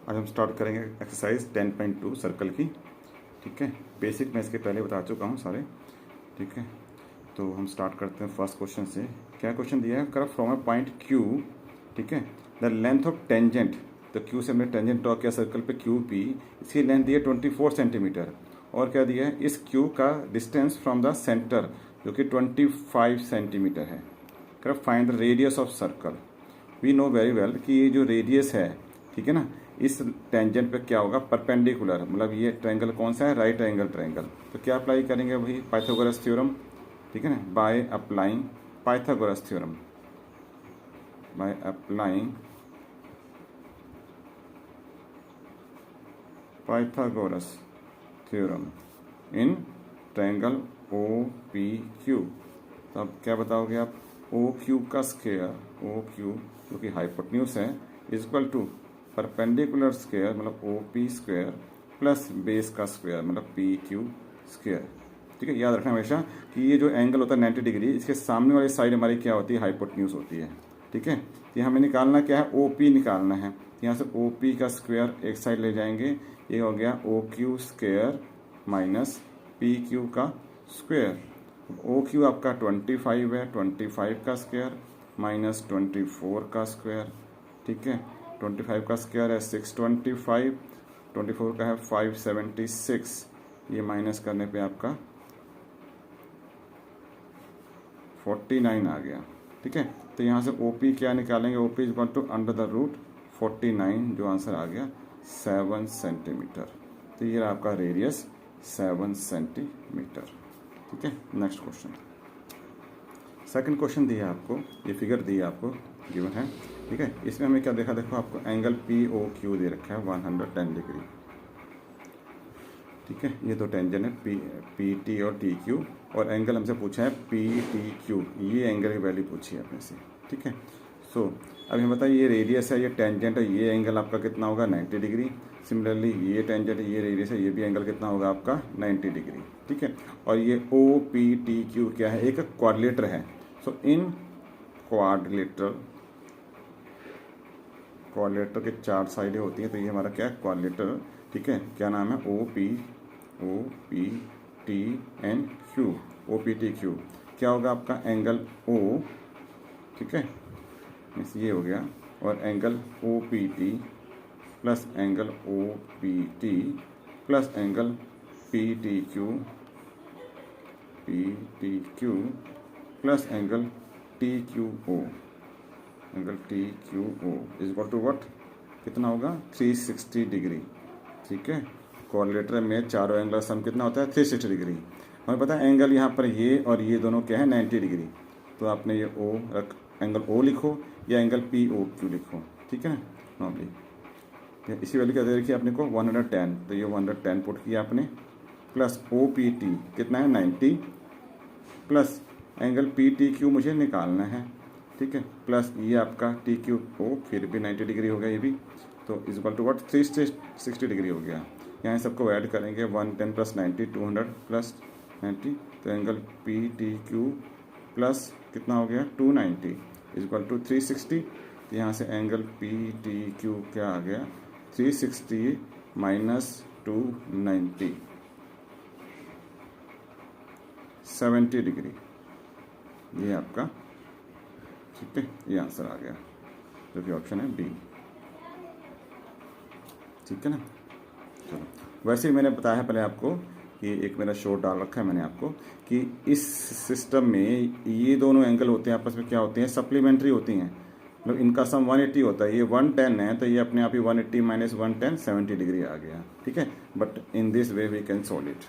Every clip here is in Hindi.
आज हम स्टार्ट करेंगे एक्सरसाइज 10.2 सर्कल की। ठीक है, बेसिक मैं इसके पहले बता चुका हूँ सारे। ठीक है, तो हम स्टार्ट करते हैं फर्स्ट क्वेश्चन से। क्या क्वेश्चन दिया है, कर फ्रॉम अ पॉइंट क्यू, ठीक है, द लेंथ ऑफ टेंजेंट, तो क्यू से हमने टेंजेंट ड्रॉ किया सर्कल पे क्यू पी, इसकी लेंथ दी है 24 सेंटीमीटर। और क्या दिया है, इस क्यू का डिस्टेंस फ्रॉम द सेंटर जो कि 25 सेंटीमीटर है। कर find the radius of circle. We know very well कि ये जो रेडियस है, ठीक है ना, इस टेंजेंट पे क्या होगा, परपेंडिकुलर, मतलब ये ट्रायंगल कौन सा है, राइट एंगल ट्रायंगल। तो क्या अप्लाई करेंगे वही पाइथागोरस थ्योरम, ठीक है ना, by applying Pythagoras theorem, by applying Pythagoras theorem in triangle O P Q. तो अब क्या बताओगे आप, ओ क्यू का स्क्वायर, ओ क्यू जो कि हाइपोटेन्यूज है, is equal to perpendicular square मतलब O P square plus base का स्क्वायर मतलब पी क्यू स्क्वायर। ठीक है, याद रखना हमेशा कि ये जो एंगल होता है 90 डिग्री, इसके सामने वाली साइड हमारी क्या होती है, हाइपोटेन्यूज होती है। ठीक है, तो हमें निकालना क्या है, ओ पी निकालना है। यहाँ से ओ पी का स्क्वायर एक साइड ले जाएंगे, ये हो गया O Q square minus P Q का स्क्वायर। ओ क्यू आपका 25 है, 25 का स्क्वायर माइनस 24 का स्क्वायर। ठीक है, 25 का स्क्वायर है 625, 24 का है 576, ये माइनस करने पे आपका 49 आ गया। ठीक है, तो यहाँ से ओ पी क्या निकालेंगे, O P is equal to under the root 49, जो आंसर आ गया 7 सेंटीमीटर। तो ये रहा आपका रेडियस 7 सेंटीमीटर। ठीक है, नेक्स्ट क्वेश्चन। सेकंड क्वेश्चन दिया है आपको, ये फिगर दी है आपको, गिवन है। ठीक है, इसमें हमें क्या देखा, देखो आपको एंगल पी ओ क्यू दे रखा है 110 डिग्री। ठीक है, ये दो टेंजेंट है पी टी और टी क्यू, और एंगल हमसे पूछा है पी टी क्यू, ये एंगल की वैल्यू पूछी है अपने से। ठीक है, सो अब हमें बताइए ये रेडियस है, ये टेंजेंट है, ये एंगल आपका कितना होगा 90 डिग्री। सिमिलरली ये टेंजेंट है, ये रेडियस है, ये भी एंगल कितना होगा आपका 90 डिग्री। ठीक है, और ये ओ पी टी क्यू क्या है, एक क्वाड्रिलेटर है। सो इन क्वाड्रिलेटर, क्वाड्रिलेटर के 4 साइडें होती हैं, तो ये हमारा क्या है, क्वाड्रिलेटर। ठीक है, क्या नाम है, O P T and Q, O P T Q. क्या होगा आपका एंगल ओ, ठीक है, ये हो गया, और angle O P T plus angle O P T plus angle P T Q plus angle T Q O, angle T Q O is equal to what, कितना होगा 360 डिग्री। ठीक है, क्वाड्रिलेटर में चारों एंगल सम कितना होता है 360 डिग्री। हमें पता है एंगल यहाँ पर ये और ये दोनों क्या है 90 डिग्री, तो आपने ये ओ रख, एंगल ओ लिखो या एंगल पी ओ क्यू लिखो। ठीक है ना, नॉर्मली इसी वैल्यू क्या दे रखी है आपने को 110, तो ये 110 पुट किया आपने, प्लस ओ पी टी कितना है 90, plus angle P T Q मुझे निकालना है। ठीक है, प्लस ये आपका टी क्यू ओ फिर भी 90 डिग्री हो गया ये भी, तो is equal to what 360 degree हो गया। यहाँ सबको ऐड करेंगे 110 प्लस 90 200 प्लस 90, तो angle P T Q plus कितना हो गया 290 इज इक्वल टू 360। तो यहाँ से एंगल पी टी क्यू क्या आ गया 360 माइनस 290 70 डिग्री, ये आपका, ठीक है, ये आंसर आ गया जो कि ऑप्शन है बी। ठीक है ना, चलो वैसे ही मैंने बताया पहले आपको कि एक मेरा शोर डाल रखा है मैंने आपको कि इस सिस्टम में ये दोनों एंगल होते हैं आपस में क्या होते हैं, सप्लीमेंट्री होती हैं, मतलब इनका सम 180 होता है, ये 110 है तो ये अपने आप ही 180 माइनस 110 70 डिग्री आ गया। ठीक है, but in this way we can solve it.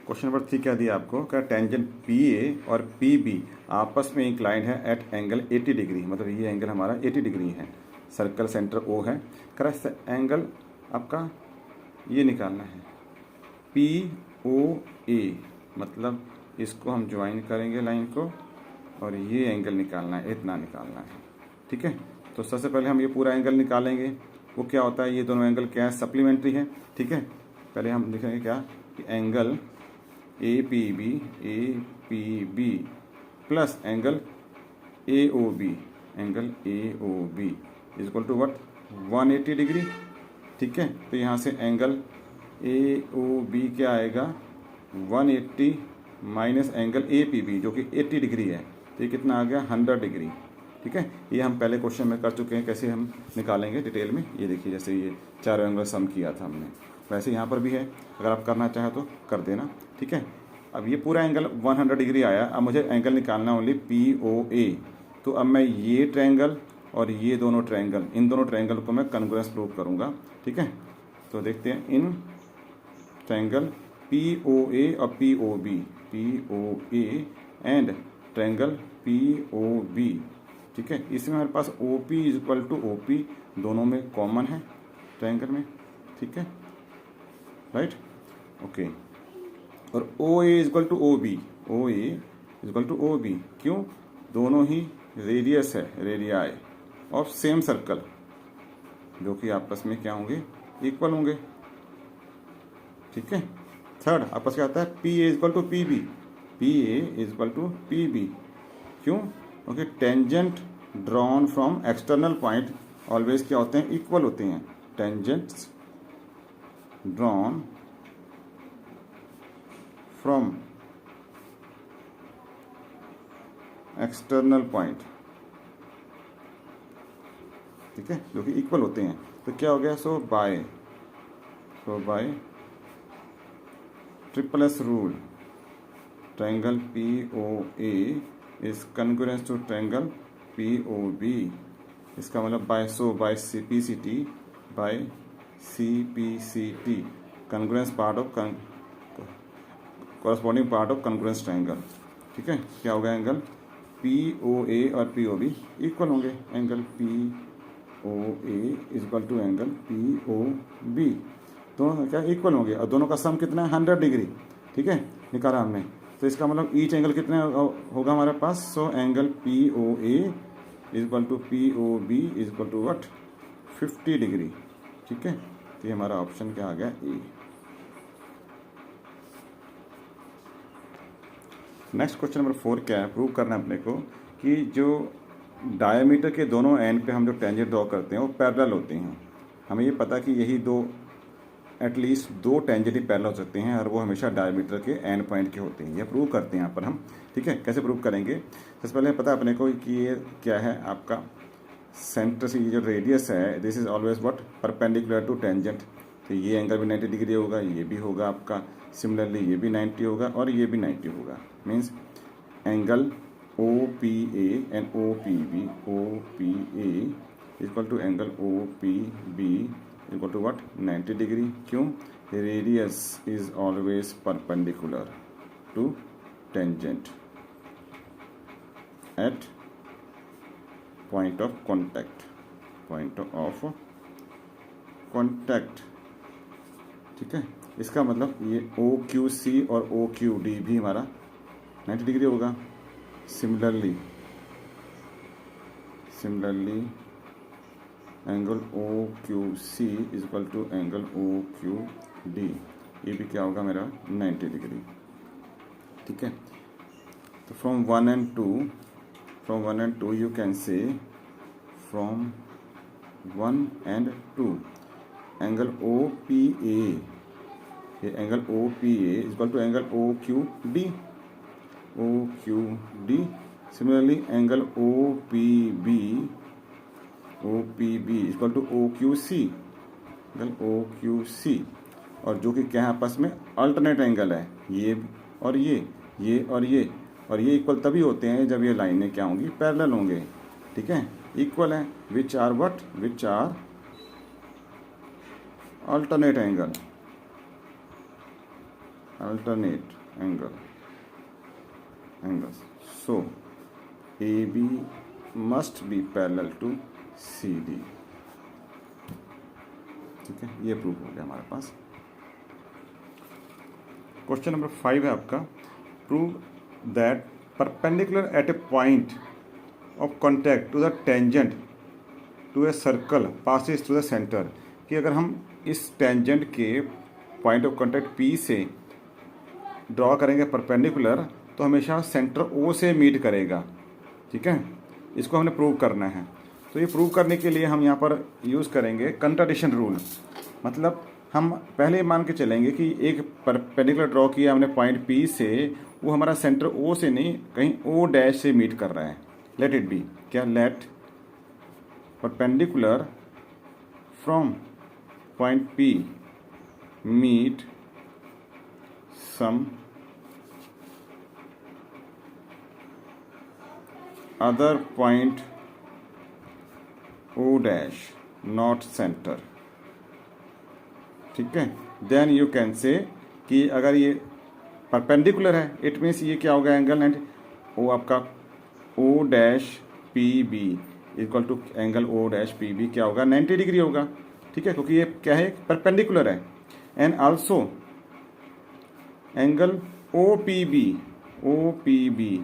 Question number 3 क्या दिया आपको, क्या टेंजेंट पी ए और पी बी आपस में इंक्लाइंड है एट एंगल 80 डिग्री, मतलब ये एंगल हमारा 80 डिग्री है, सर्कल सेंटर ओ है, क्रस एंगल आपका ये निकालना है पी ओ ए, मतलब इसको हम ज्वाइन करेंगे लाइन को, और ये एंगल निकालना है, इतना निकालना है। ठीक है, तो सबसे पहले हम ये पूरा एंगल निकालेंगे, वो क्या होता है, ये दोनों एंगल क्या है, सप्लीमेंट्री है। ठीक है, पहले हम लिखेंगे क्या कि angle A P B plus angle A O B, angle A O B is equal to what 180 degree. ठीक है, तो यहाँ से एंगल ए ओ बी क्या आएगा 180 minus angle A P B जो कि 80 डिग्री है, तो ये कितना आ गया 100 डिग्री। ठीक है, ये हम पहले क्वेश्चन में कर चुके हैं, कैसे हम निकालेंगे डिटेल में। ये देखिए जैसे ये 4 एंगल सम किया था हमने, वैसे यहाँ पर भी है, अगर आप करना चाहें तो कर देना। ठीक है, अब ये पूरा एंगल 100 डिग्री आया, अब मुझे एंगल निकालना ओनली पी ओ ए। तो अब मैं ये ट्रायंगल और ये दोनों ट्रायंगल, इन दोनों ट्रायंगल को मैं कॉन्ग्रुएंस प्रूव करूँगा। ठीक है, तो देखते हैं in triangle P O A और P O A and triangle P O B. ठीक है, इसमें हमारे पास O P is equal to O P दोनों में कॉमन है ट्रायंगल में। ठीक है, राइट, ओके। और O A is equal to O B, O A is equal to O B, क्यों? दोनों ही रेडियस है, रेडियाई ऑफ सेम सर्कल, जो कि आपस में क्या होंगे, इक्वल होंगे। ठीक है, थर्ड आपस क्या आता है P A is equal to P B, P A is equal to P B, क्यों? क्योंकि tangent drawn from external point always क्या होते हैं, इक्वल होते हैं। Tangents drawn from external point, ठीक है, जो कि इक्वल होते हैं। तो क्या हो गया, so by triple S rule triangle P O A is congruence to triangle P O B. इसका मतलब by C P C T, by C P C T congruence part of corresponding part of congruence triangle. ठीक है, क्या होगा, एंगल पी ओ ए और पी ओ बी इक्वल होंगे। Angle P O A is equal to angle P O B, दोनों क्या इक्वल होंगे, और दोनों का सम कितना है 100 डिग्री। ठीक है, निकाला हमने, तो इसका मतलब ईच एंगल कितने होगा हमारे पास। So angle P O A is equal to P O B is equal to what 50 degree. ठीक है, तो ये हमारा ऑप्शन क्या आ गया, ए। नेक्स्ट क्वेश्चन नंबर 4 क्या है, प्रूव करना है अपने को कि जो डायमीटर के दोनों एंड पे हम जो टेंजेंट ड्रॉ करते हैं वो पैरेलल होते हैं। हमें ये पता कि यही दो एटलीस्ट 2 टेंजेंट ही पैरेलल हो सकते हैं, और वो हमेशा डायमीटर के एंड पॉइंट के होते हैं। ये प्रूव करते हैं यहाँ पर हम। ठीक है, कैसे प्रूव करेंगे, सबसे पहले पता अपने को कि ये क्या है, आपका सेंटर से ये जो रेडियस है, this is always what perpendicular to tangent. तो ये एंगल भी 90 डिग्री होगा, ये भी होगा आपका, सिमिलरली ये भी 90 होगा और ये भी 90 होगा। Means angle O P A and O P B, O P A equal to angle O P B equal to what 90 degree, क्यों? Radius is always perpendicular to tangent at point of contact, point of contact. ठीक है, इसका मतलब ये ओ क्यू सी और ओ क्यू डी भी हमारा 90 डिग्री होगा। Similarly angle O Q C is equal to angle O Q D, ये भी क्या होगा मेरा 90 डिग्री। ठीक है, तो from 1 and 2 you can say, from 1 and 2 angle O P A, ये angle O P A is equal to angle O Q D, O Q D. Similarly angle O P B is equal to O Q C, angle O Q C, और जो कि क्या है आपस में अल्टरनेट एंगल है, ये और ये और ये इक्वल तभी होते हैं जब ये लाइनें क्या होंगी, पैरेलल होंगे। ठीक है, इक्वल है, which are alternate angles. So A B must be parallel to C D. ठीक है, ये प्रूफ हो गया हमारे पास। क्वेश्चन नंबर 5 है आपका, prove that perpendicular at a point of contact to the tangent to a circle passes to the centre. कि अगर हम इस टेंजेंट के पॉइंट ऑफ कॉन्टैक्ट पी से ड्रॉ करेंगे परपेंडिकुलर, तो हमेशा सेंटर ओ से मीट करेगा। ठीक है, इसको हमने प्रूव करना है। तो ये प्रूव करने के लिए हम यहाँ पर यूज़ करेंगे कंट्राडिक्शन रूल। मतलब हम पहले मान के चलेंगे कि एक परपेंडिकुलर ड्रॉ किया हमने पॉइंट पी से, वो हमारा सेंटर ओ से नहीं कहीं ओ डैश से मीट कर रहा है। लेट इट बी, क्या, let perpendicular from point P meet some other point O dash not centre. ठीक है, देन यू कैन से कि अगर ये परपेंडिकुलर है, इट मीन्स ये क्या होगा, एंगल एंड ओ आपका O dash P B equal to angle O dash P B क्या होगा, 90 डिग्री होगा। ठीक है, क्योंकि ये क्या है, परपेंडिकुलर है। And also angle O P B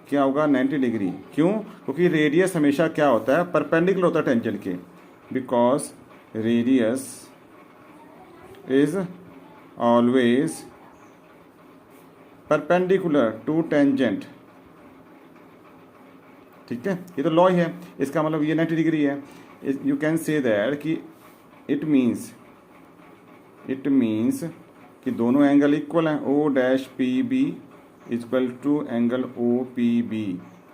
क्या होगा, 90 डिग्री। क्यों, क्योंकि रेडियस हमेशा क्या होता है, परपेंडिकुलर होता है टेंजेंट के, because radius is always perpendicular to tangent। ठीक है, ये तो लॉ ही है, इसका मतलब ये 90 डिग्री है। यू कैन से दैट कि इट मीन्स कि दोनों एंगल इक्वल हैं, O dash P B equal to angle O P B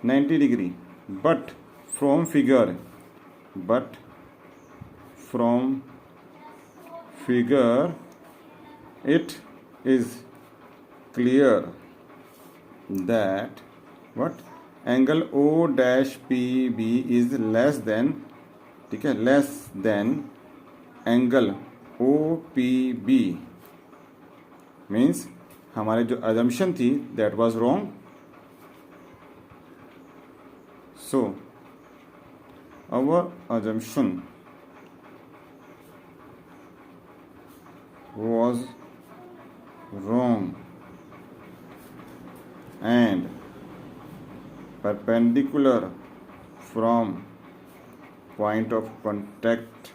90 degree. But from figure it is clear that what angle O dash PB is less than, ठीक है, less than angle OPB means हमारे जो assumption थी that was wrong। so our assumption was wrong and perpendicular from point of contact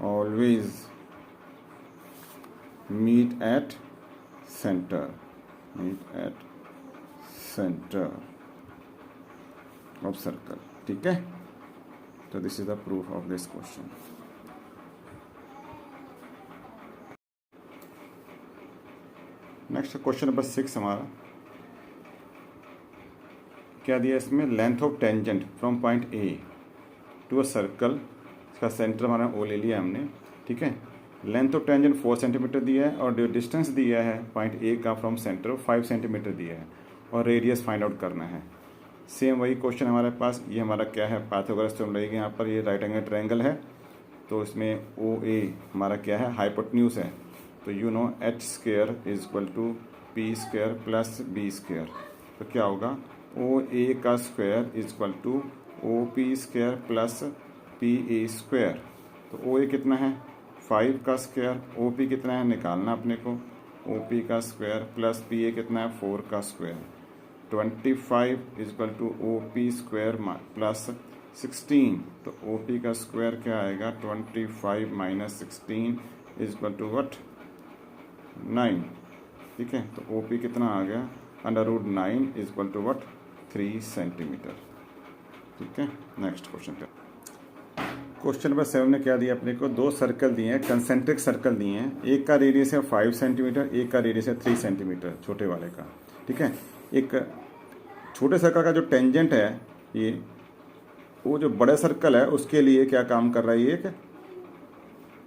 always meet at center of circle। ठीक है, तो this is the proof of this question. Next question number 6 हमारा क्या दिया इसमें, length of tangent from point A to a circle, इसका सेंटर हमारा ओ ले लिया हमने। ठीक है, लेंथ ऑफ टेंजेंट 4 सेंटीमीटर दिया है और जो डिस्टेंस दिया है पॉइंट ए का फ्रॉम सेंटर 5 सेंटीमीटर दिया है और रेडियस फाइंड आउट करना है। सेम वही क्वेश्चन हमारे पास, ये हमारा क्या है, पाइथागोरस थ्योरम लगेगा। यहाँ पर ये राइट एंगल ट्रायंगल है, तो इसमें ओ ए हमारा क्या है, हाइपोटेन्यूज है। तो you know H square is equal to P square plus B square. तो क्या होगा, ओ ए का square is equal to O P square plus P A square. तो ओ ए कितना है, 5 का स्क्वायर, ओ पी कितना है निकालना अपने को, ओ पी का स्क्वायर प्लस पी ए कितना है, 4 का square. 25 is equal to O P square plus 16। तो ओ पी का स्क्वायर क्या आएगा, 25 minus 16 is equal to what, 9। ठीक है, तो ओ पी कितना आ गया, √9 is equal to what, 3 centimetre. ठीक है, नेक्स्ट क्वेश्चन पे। क्वेश्चन नंबर 7 ने क्या दिया अपने को, 2 सर्कल दिए हैं, कंसेंट्रिक सर्कल दिए हैं। एक का रेडियस है 5 सेंटीमीटर, एक का रेडियस है 3 सेंटीमीटर, छोटे वाले का। ठीक है, एक छोटे सर्कल का जो टेंजेंट है ये, वो जो बड़े सर्कल है उसके लिए क्या काम कर रहा है, ये एक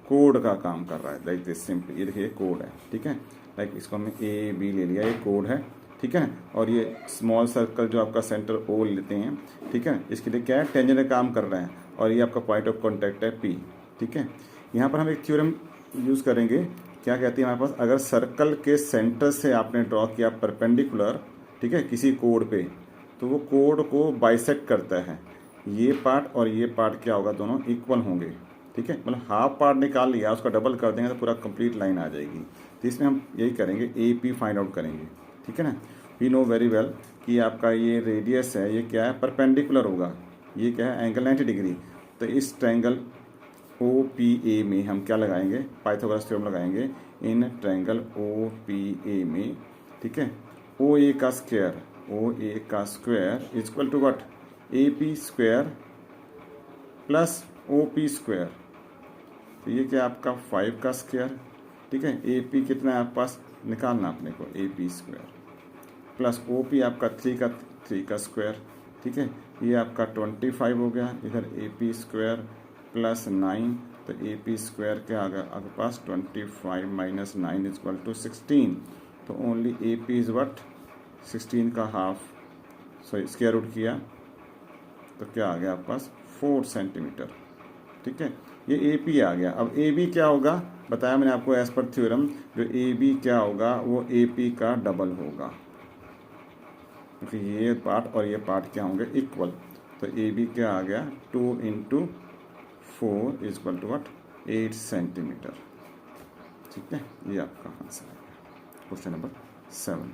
कोड का काम कर रहा है। लाइक दिस सिंपल, ये देखिए कोड है। ठीक है, लाइक इसको हमने ए बी ले लिया, ये कोड है। ठीक है, और ये स्मॉल सर्कल जो आपका सेंटर ओ लेते हैं, ठीक है, इसके लिए क्या है, टेंजेंट का काम कर रहा है और ये आपका पॉइंट ऑफ कॉन्टैक्ट है पी। ठीक है, यहाँ पर हम एक थ्योरम यूज़ करेंगे, क्या कहती है हमारे पास, अगर सर्कल के सेंटर से आपने ड्रॉ किया परपेंडिकुलर, ठीक है, किसी कोड पे, तो वो कोड को बाइसेक्ट करता है। ये पार्ट और ये पार्ट क्या होगा, दोनों इक्वल होंगे। ठीक है, मतलब हाफ पार्ट निकाल लिया, उसका डबल कर देंगे तो पूरा कंप्लीट लाइन आ जाएगी। तो इसमें हम यही करेंगे, ए पी फाइंड आउट करेंगे। ठीक है ना, वी नो वेरी वेल कि आपका ये रेडियस है, ये क्या है, परपेंडिकुलर होगा, ये क्या है, एंगल 90 डिग्री। तो इस ट्रायंगल ओ पी ए में हम क्या लगाएंगे, पाइथागोरस थ्योरम लगाएंगे इन ट्रायंगल ओ पी ए में। ठीक है, ओ ए का square is equal to what, A P square plus O P square. तो ये क्या आपका 5 का स्क्वायर, ठीक है। ए पी कितना है आपके पास, निकालना अपने को, A P square plus O P आपका 3 का स्क्वायर, ठीक है। ये आपका 25 हो गया, इधर ए पी स्क्वायर प्लस 9, तो ए पी स्क्वायर क्या आ गया आपके पास, 25 माइनस 9 इज इक्वल टू 16। तो only A P is what, 16 का हाफ, सो स्क्वायर रूट किया तो क्या आ गया आपके पास 4 सेंटीमीटर, ठीक है। ये ए पी आ गया। अब ए बी क्या होगा, बताया मैंने आपको एज पर थ्योरम, जो ए बी क्या होगा वो ए पी का डबल होगा, क्योंकि ये पार्ट और ये पार्ट क्या होंगे, इक्वल। तो ए बी क्या आ गया, 2 into 4 is equal to what, 8 centimetre, ठीक है। ये आपका आंसर है क्वेश्चन नंबर 7।